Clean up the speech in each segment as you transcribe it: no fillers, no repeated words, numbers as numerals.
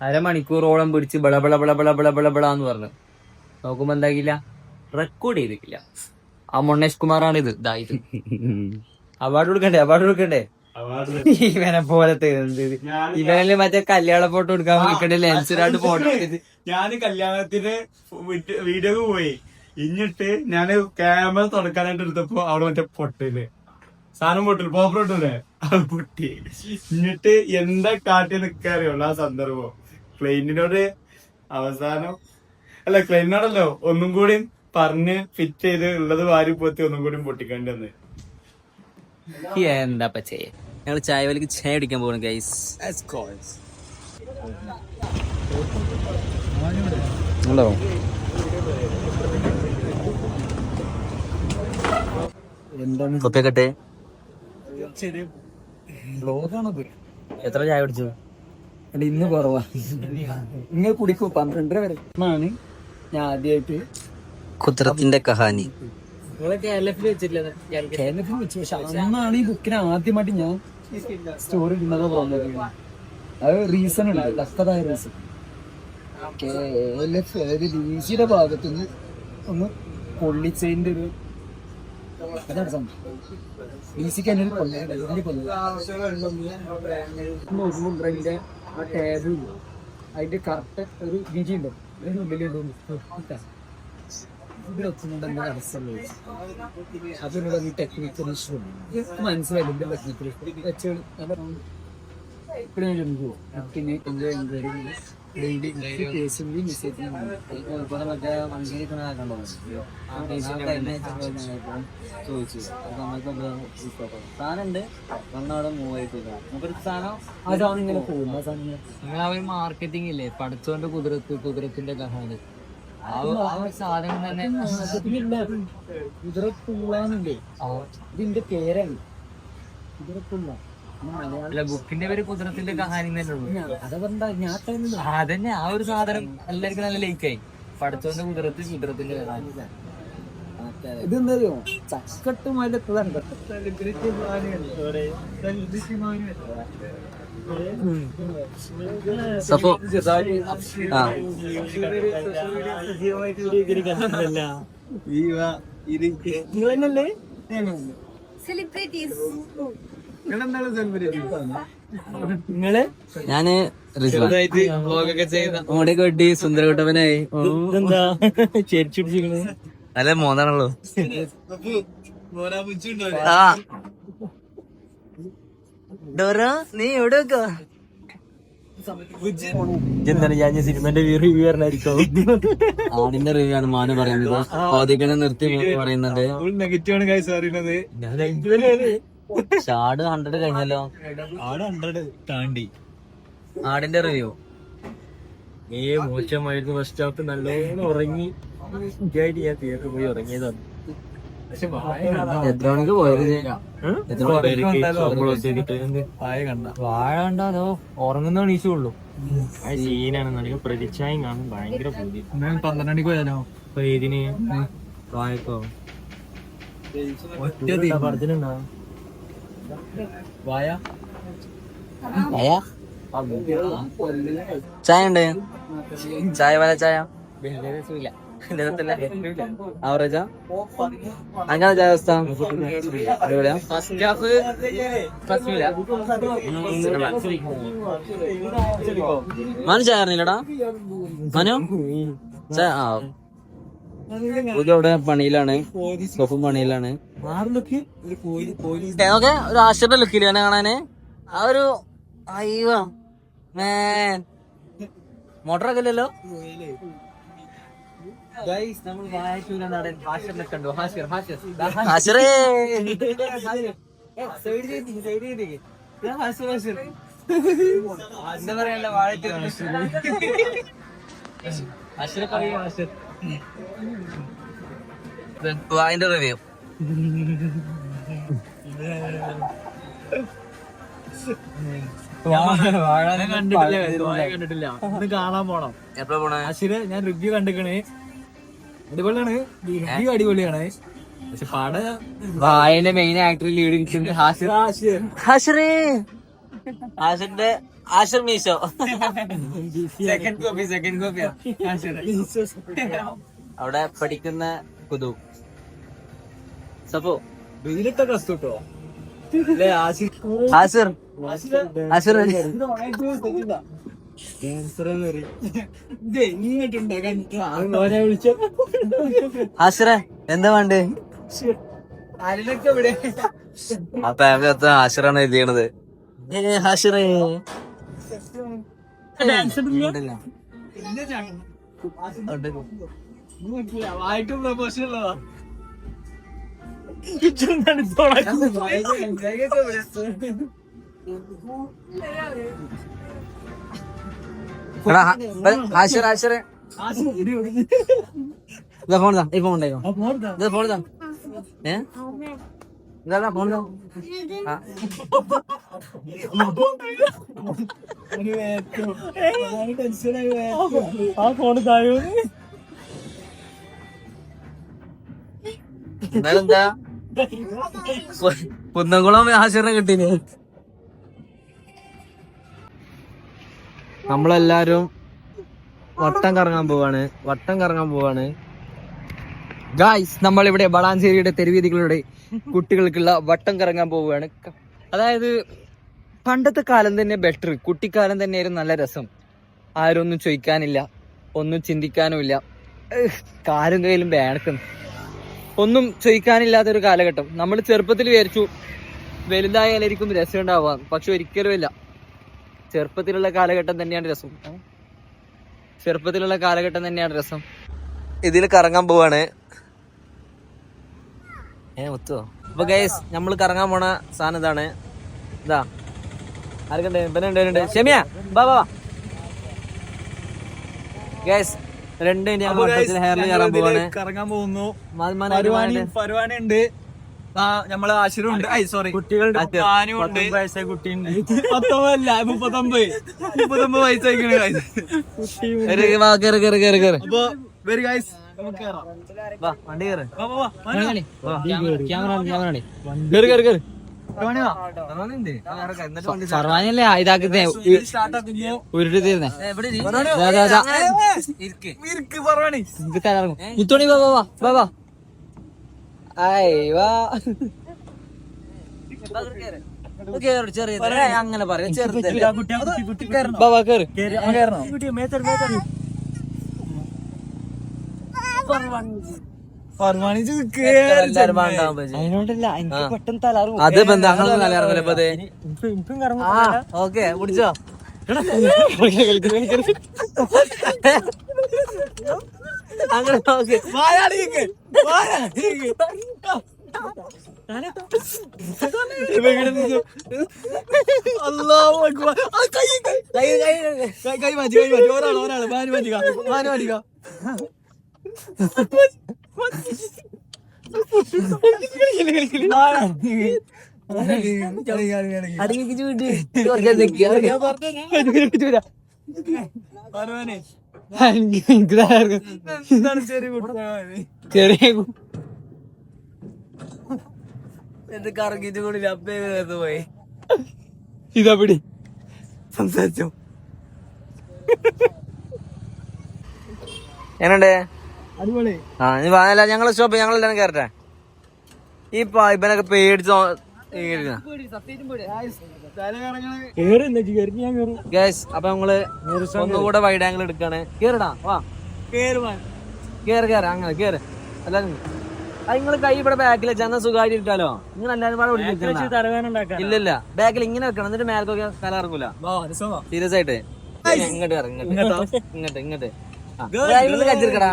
അരമണിക്കൂറോളം പിടിച്ച് ബളബളബളബളബളബളന്ന് പറഞ്ഞു. നോക്കുമ്പോ എന്താക്കില്ല, റെക്കോർഡ് ചെയ്തിട്ടില്ല. ആ മൊണ്ണേഷ് കുമാറാണ് ഇത്. ഇതായത് അവാർഡ് കൊടുക്കണ്ടേ ഇവനെ പോലത്തെ. ഇവനെ മറ്റേ കല്യാണ ഫോട്ടോ എടുക്കാൻ വിളിക്കണ്ടേ, ലെൻസിനായിട്ട് ഫോട്ടോ എടുത്ത്. ഞാൻ കല്യാണത്തിന് വീഡിയോ പോയി, ഇഞ്ഞിട്ട് ഞാന് ക്യാമറ തുറക്കാനായിട്ട് എടുത്തപ്പോ അവിടെ മറ്റേ പൊട്ടില് സാധനം പൊട്ടില്ല, പോപ്പർ പൊട്ടില്ലേ, അത് പൊട്ടി. എന്നിട്ട് എന്താ കാട്ടി നിൽക്കാറിയുള്ളൂ ആ സന്ദർഭം. ക്ലൈന്റിനോട് അവസാനം ക്ലൈന്റിനോടല്ലോ ഒന്നും കൂടി പറഞ്ഞ് ഫിറ്റ് ചെയ്ത് ഉള്ളത് വാരി പോത്തി ഒന്നും കൂടി പൊട്ടിക്കേണ്ടി വന്ന്. എന്താ ചെയ്യ, ഞങ്ങൾ ചായ വലിക്ക് ചായ അടിക്കാൻ പോകണം ഗൈസ്. ഉണ്ടോ കൊപ്പിയൊക്കെ എത്ര ചായ കുടിച്ചു? ഇന്ന് കുറവാ. ഇങ്ങനെ കുടിക്കും 12:30 വരെ ആണ് ഞാൻ ആദ്യമായിട്ട്. കുതിരത്തിന്റെ കഹാനി കേരളത്തിൽ വെച്ചിട്ടില്ല. കേരളത്തിൽ വെച്ചു. പക്ഷെ അന്നാണ് ഈ ബുക്കിനെ ആദ്യമായിട്ട് ഞാൻ സ്റ്റോറി ഇടുന്നത് പറഞ്ഞത്. അത് റീസൺ ഉണ്ട്, തക്കതായ റീസൺ. ഡിസിയുടെ ഭാഗത്തുനിന്ന് ഒന്ന് പൊള്ളിച്ചതിന്റെ ഒരു അതാണ് സംഭവം. ഡിസിക്ക് തന്നെ ഒരു കൊല്ലിന്റെ ആ ടേബിൾ അതിന്റെ കറക്റ്റ് ഒരു രുചി ഉണ്ടോ ഇതിലെത്തുന്നുണ്ടെന്ന് തടസ്സമല്ല. അതിനുള്ള ഈ ടെക്നിക്കൽ ഇഷ്യൂ മനസ്സിലായില്ല. ടെക്നിക്കൽ വെച്ച് പിന്നെ അതാണ് ഇങ്ങനെ പോകുന്നത്. നിങ്ങളവര് മാർക്കറ്റിംഗ് ഇല്ലേ, പഠിച്ചോണ്ട് കുതിരത്തിന്റെ കഹാനി സാധനം തന്നെ കുതിരപ്പുള്ളാന്നില്ലേ, ഇതിന്റെ പേരാണ് കുതിരപ്പുള്ള. ബുക്കിന്റെ പേര് കുതിരത്തിന്റെ കഹാനി തന്നെ ഉള്ളൂ. ഞാൻ അതന്നെ ആ ഒരു സാധനം എല്ലാവർക്കും നല്ല ലൈക്കായി. പഠിച്ചോണ്ട് കുതിരത്തിന്റെ കഹാനി. ഇതെന്താ അറിയോ, ചക്കട്ടുമായിട്ട് ഞാന് മോടെ കൊട്ടി സുന്ദരകുട്ടപ്പനായി. അല്ല മോനാണല്ലോ. ഡോറ നീ എവിടെ വെക്കാ? എന്താണ് ഞാൻ സിനിമന്റെ റിവ്യൂ പറഞ്ഞായിരിക്കും. ആടിന്റെ റിവ്യൂ ആണ് മാനു പറയുന്നത്. പൗതികനെ നിർത്തി പറയുന്നുണ്ട്. നെഗറ്റീവാണ് ഗൈസ് പറയുന്നത്. ആട് 100 കഴിഞ്ഞല്ലോ. ആട് 100 താണ്ടി. ആടിന്റെ റിവ്യൂ മോശമായിരുന്നു. ഫസ്റ്റ് ഹാഫ് നല്ലോണം ഉറങ്ങി. ഞാൻ തിയേറ്ററിൽ പോയി ഉറങ്ങിയതാണ്. എത്ര മണിക്ക് പോയത്? വാഴ കണ്ടോ അതോ ഉറങ്ങുന്ന എണീച്ചുള്ളൂ. സീനാണ്. പ്രതിച്ഛായം കാണും. ഭയങ്കര പൂതി. 12 മണിക്ക് പോയാലോ? ഇതിന് വാഴക്കോ ഒറ്റ പടത്തിനുണ്ടോ വായ? ചായ ഉണ്ട്. ചായ വല ചായ ആവറേജാ? അങ്ങനെ ചായ അവസ്ഥ അടിപൊളിയാ. മനു ചായ അറിഞ്ഞില്ലടാ? മനു ചായ ഇവിടെ പണിയിലാണ്. സോഫും പണിയിലാണ്. ഓക്കെ, ഒരു ആശ്ചര്യ ലുക്കില്ല എന്നെ കാണാന്. ആ ഒരു അയ്യോ മേൻ മോട്ടറൊക്കെ ഇല്ലല്ലോ. എന്താ പറയാ വാഴന്റെ റിവ്യൂ. കണ്ടിട്ടില്ല. ഇന്ന് കാണാൻ പോണം. എപ്പഴാ പോണേ? ഞാൻ റിവ്യൂ കണ്ടിക്കണേ. അടിപൊളിയാണ്. റിവ്യൂ അടിപൊളിയാണ്. പക്ഷെ പടം വായന്റെ main actor lead ഹാഷിറിന്റെ ആശർ Meesho second copy അവിടെ പഠിക്കുന്ന കുതു സപ്പോ വെയിലിട്ട ഡ്രസ് കിട്ടോ ആശർ ആശർ ആശറ എന്താ വേണ്ടേ ആ ഫാമിലി ആശറാണ് എഴുതിയണത് ഹാഷിറേ ആശിറ ആശിറ ഫോൺ ഈ ഫോൺ ഉണ്ടായോ ഫോൺ ഇതാ ഫോൺ എന്താ കുന്നംകുളം ആശിറിനെ കിട്ടീന്. നമ്മളെല്ലാരും വട്ടം കറങ്ങാൻ പോവാണ് ഗായ്സ്. നമ്മളിവിടെ വളാഞ്ചേരിയുടെ തെരുവീതികളുടെ കുട്ടികൾക്കുള്ള വട്ടം കറങ്ങാൻ പോവുകയാണ്. അതായത് പണ്ടത്തെ കാലം തന്നെ ബെറ്റർ, കുട്ടിക്കാലം തന്നെയായിരുന്നു നല്ല രസം. ആരും ഒന്നും ചോദിക്കാനില്ല, ഒന്നും ചിന്തിക്കാനുമില്ല, കാലും കയ്യിലും വേണക്കുന്നു, ഒന്നും ചോദിക്കാനില്ലാത്തൊരു കാലഘട്ടം. നമ്മൾ ചെറുപ്പത്തിൽ വിചാരിച്ചു വലുതായാലായിരിക്കും രസം ഉണ്ടാവാം, പക്ഷെ ഒരിക്കലും ഇല്ല. ചെറുപ്പത്തിലുള്ള കാലഘട്ടം തന്നെയാണ് രസം. ഇതിൽ കറങ്ങാൻ പോവാണ്. ഒത്തുവോ? അപ്പൊ ഗൈസ് നമ്മൾ കറങ്ങാൻ പോണ സാധനം ഇതാണ്. ഇതാ ആർക്കുണ്ട്? ക്ഷമിയ ബാ ഗൈസ്. 2 ഹെയറിൽ കയറാൻ പോവാണ്. കറങ്ങാൻ പോകുന്നു. പരുവാണി ഉണ്ട്, നമ്മള് ആശുരുണ്ട്, കുട്ടികളുടെ 19 വയസ്സായ കുട്ടിയുണ്ട്. 39 വയസ്സായിക്കണ്. അപ്പൊ വെരി ഗൈസ് വണ്ടി കയറ്. സർവാനല്ലേ ഇതാക്കുന്നേ ഉരുട്ടി തീർന്നേ. ഇത്തോണി ബാബാ ചെറിയ അങ്ങനെ പറയാം. ബാബാ കേറ്. അതിനോണ്ടല്ല എനിക്ക് പെട്ടെന്ന് തലറും. അത് ഓക്കെ പിടിച്ചോ. അങ്ങനെ ഓക്കെ എന്ത് കറങ്ങിട്ട് കൂടി അപ്പേ പോയി. ഇതാ പിടി സംസാരിച്ചോ. എന്നുണ്ട്? ആ ഞങ്ങളെ സ്റ്റോപ്പ് ഞങ്ങളെല്ലാം കയറട്ടെ. ഈ ഇവനൊക്കെ പേടിച്ചോ. അപ്പൊ നമ്മള് ഒന്നുകൂടെ വൈഡ് ആംഗിൾ എടുക്കാണ്. കേറടാ വാ കേറ് അങ്ങനെ കേറ്. അല്ലാതെ നിങ്ങൾ കൈ ഇവിടെ ബാക്കിൽ വെച്ചാൽ സുഖമായിട്ട് ഇട്ടാലോ. നിങ്ങൾ എല്ലാരും ഇല്ലല്ല ബാക്കിൽ ഇങ്ങനെ വെക്കണം, എന്നിട്ട് മേലക്കൊക്കെ തല ഇറങ്ങൂല. സീരിയസ് ആയിട്ട് ഇങ്ങോട്ട് ഇങ്ങോട്ട് കച്ചിരിക്കടാ.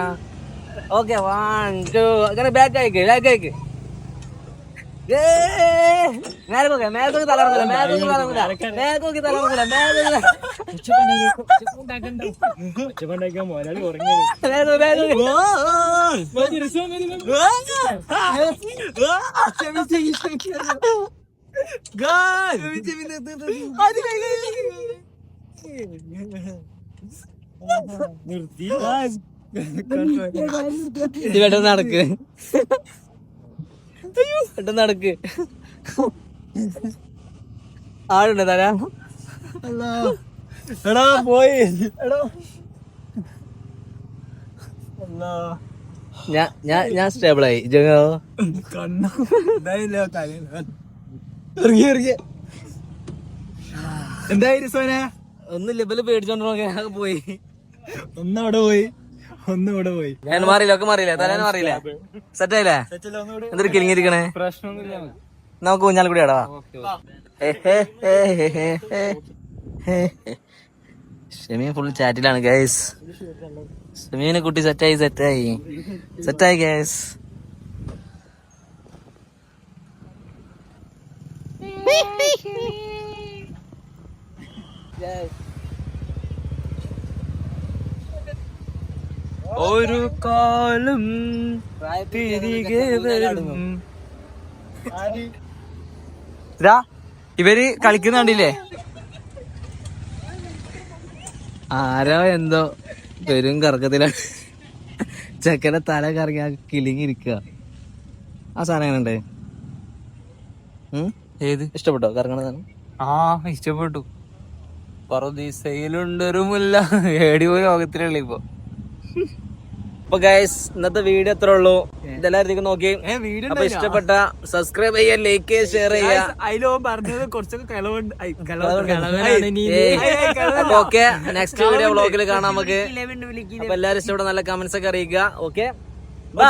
ഓക്കെ 1 2 അങ്ങനെ ബാക്ക് അയക്ക് മേലക്കൊക്കെ തല ഇറങ്ങൂല. നടക്ക് പെട്ടെന്ന് നടക്ക്. ആളുണ്ട് തരാ. എടാ പോയി എടാ ഞാൻ സ്റ്റേബിളായി കണ്ണു ഇറങ്ങി എന്തായാലും സോനെ ഒന്ന് ലെവല് പേടിച്ചോണ്ടോ പോയി ഒന്നവിടെ പോയി ഞാൻ മാറിയില്ല ഒക്കെ മാറിയില്ല തലേന്ന് മാറിയില്ല സെറ്റായില്ലേ എന്തൊരു കിളിങ്ങിരിക്കണേ പ്രശ്നമൊന്നുമില്ല നമുക്ക് ഊഞ്ഞാൽ കൂടി ആടാ ഷെമീൻ ഫുൾ ചാറ്റിലാണ് ഗൈസ് ഷെമീനെ കുട്ടി സെറ്റായി ഗൈസ് ഒരു കാലം തിരികെ വരും. ഇവര് കളിക്കുന്നുണ്ടില്ലേ ആരോ എന്തോ പെരും കറക്കത്തിലാണ് ചെക്കനെ തല കറങ്ങി കിളിങ്ങിരിക്കുക ആ സാധനം എങ്ങനെ ഏത് ഇഷ്ടപ്പെട്ടോ കറങ്ങണ സാധനം ഇഷ്ടപ്പെട്ടു പറദീസയിലുണ്ടൊരു മുല്ല ഏടി പോയി ലോകത്തിലുള്ള ഇപ്പൊ ഗൈസ് ഇന്നത്തെ വീഡിയോ എത്ര ഉള്ളൂ ഇതെല്ലാവരും നോക്കി അപ്പൊ ഇഷ്ടപ്പെട്ട സബ്സ്ക്രൈബ് ചെയ്യാ ലൈക്ക് ചെയ്യുക ഷെയർ ചെയ്യാ അതിലോ പറഞ്ഞത് കുറച്ചൊക്കെ ഓക്കെ നെക്സ്റ്റ് വീഡിയോ വ്ളോഗിൽ കാണാം നമുക്ക്. അപ്പൊ എല്ലാവരും ഇഷ്ടപ്പെട്ട നല്ല കമന്റ്സ് ഒക്കെ അറിയിക്കുക. Okay bye.